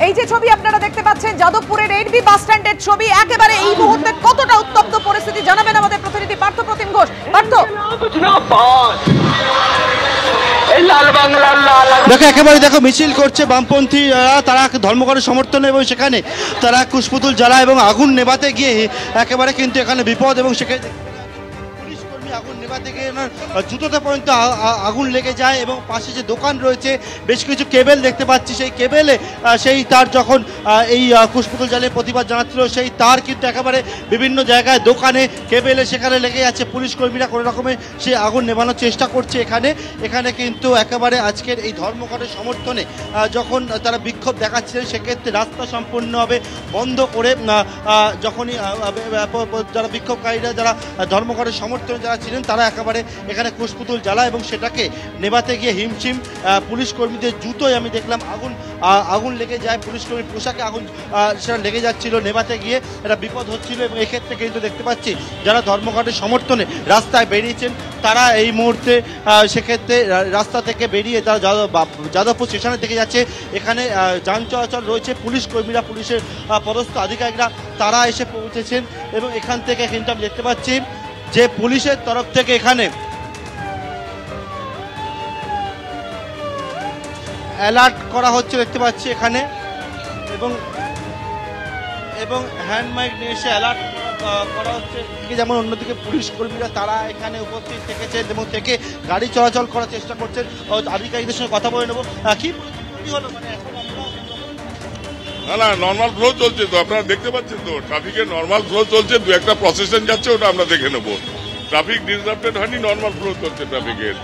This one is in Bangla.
এই যে ছবি আপনারা দেখতে পাচ্ছেন যাদবপুরের এনবি বাস স্ট্যান্ডের ছবি, একেবারে এই মুহূর্তে কতটা উত্তপ্ত পরিস্থিতি জানাবেন আমাদের প্রতিনিধি পার্থ প্রতিম ঘোষ। পার্থ, দেখো একেবারে দেখো মিছিল করছে বামপন্থীরা, তারা ধর্মঘটের সমর্থনে এবং সেখানে তারা কুশপুতুল জ্বালা এবং আগুন নেভাতে গিয়ে একেবারে কিন্তু এখানে বিপদ এবং সেখানে পুলিশ কর্মী আগুন নেভাতে গিয়ে জুতোতে পর্যন্ত আগুন লেগে যায় এবং পাশে যে দোকান রয়েছে বেশ কিছু কেবেল দেখতে পাচ্ছি, সেই কেবেলে সেই তার যখন এই কুশপুতুল জ্বালিয়ে প্রতিবাদ জানাচ্ছিল সেই তার কিন্তু একেবারে বিভিন্ন জায়গায় দোকানে কেবেলে সেখানে লেগে যাচ্ছে। পুলিশ কর্মীরা কোনো রকমে সেই আগুন নেভানোর চেষ্টা করছে। এখানে কিন্তু একেবারে আজকের এই ধর্মঘটের সমর্থনে যখন তারা বিক্ষোভ দেখাচ্ছিলেন সেক্ষেত্রে রাস্তা সম্পূর্ণভাবে বন্ধ করে যখনই যারা বিক্ষোভকারীরা যারা ধর্মঘটের সমর্থনে যারা ছিলেন তারা একেবারে এখানে কুশপুতুল জ্বালা এবং সেটাকে নেভাতে গিয়ে হিমশিম পুলিশ কর্মীদের জুতোয় আমি দেখলাম আগুন লেগে যায়, পুলিশ কর্মীর পোশাকে আগুন সেটা লেগে যাচ্ছিল, নেভাতে গিয়ে এটা বিপদ হচ্ছিল। এবং এক্ষেত্রে কিন্তু দেখতে পাচ্ছি যারা ধর্মঘটের সমর্থনে রাস্তায় বেরিয়েছেন তারা এই মুহূর্তে সেক্ষেত্রে রাস্তা থেকে বেরিয়ে তারা যাদবপুর স্টেশনের দিকে যাচ্ছে। এখানে যান চলাচল রয়েছে, পুলিশ কর্মীরা পুলিশের পদস্থ আধিকারিকরা তারা এসে পৌঁছেছেন এবং এখান থেকে কিন্তু আমি দেখতে পাচ্ছি যে পুলিশের তরফ থেকে এখানে অ্যালার্ট করা হচ্ছে দেখতে পাচ্ছি এখানে, এবং হ্যান্ড মাইক নিয়ে এসে অ্যালার্ট করা হচ্ছে। যেমন অন্যদিকে পুলিশ কর্মীরা তারা এখানে উপস্থিত থেকেছেন এবং থেকে গাড়ি চলাচল করার চেষ্টা করছেন। আধিকারিকদের সঙ্গে কথা বলে নেবো। কি পরিস্থিতি হলো? মানে এখন না নর্মাল ফ্লো চলছে তো, আপনারা দেখতে পাচ্ছেন তো ট্রাফিকের নর্মাল ফ্লো চলছে, দু একটা প্রসেশন যাচ্ছে ওটা আমরা দেখে নেবো। ট্রাফিক ডিসরাপ্টেড হয়নি, নর্মাল ফ্লো চলছে ট্রাফিকের।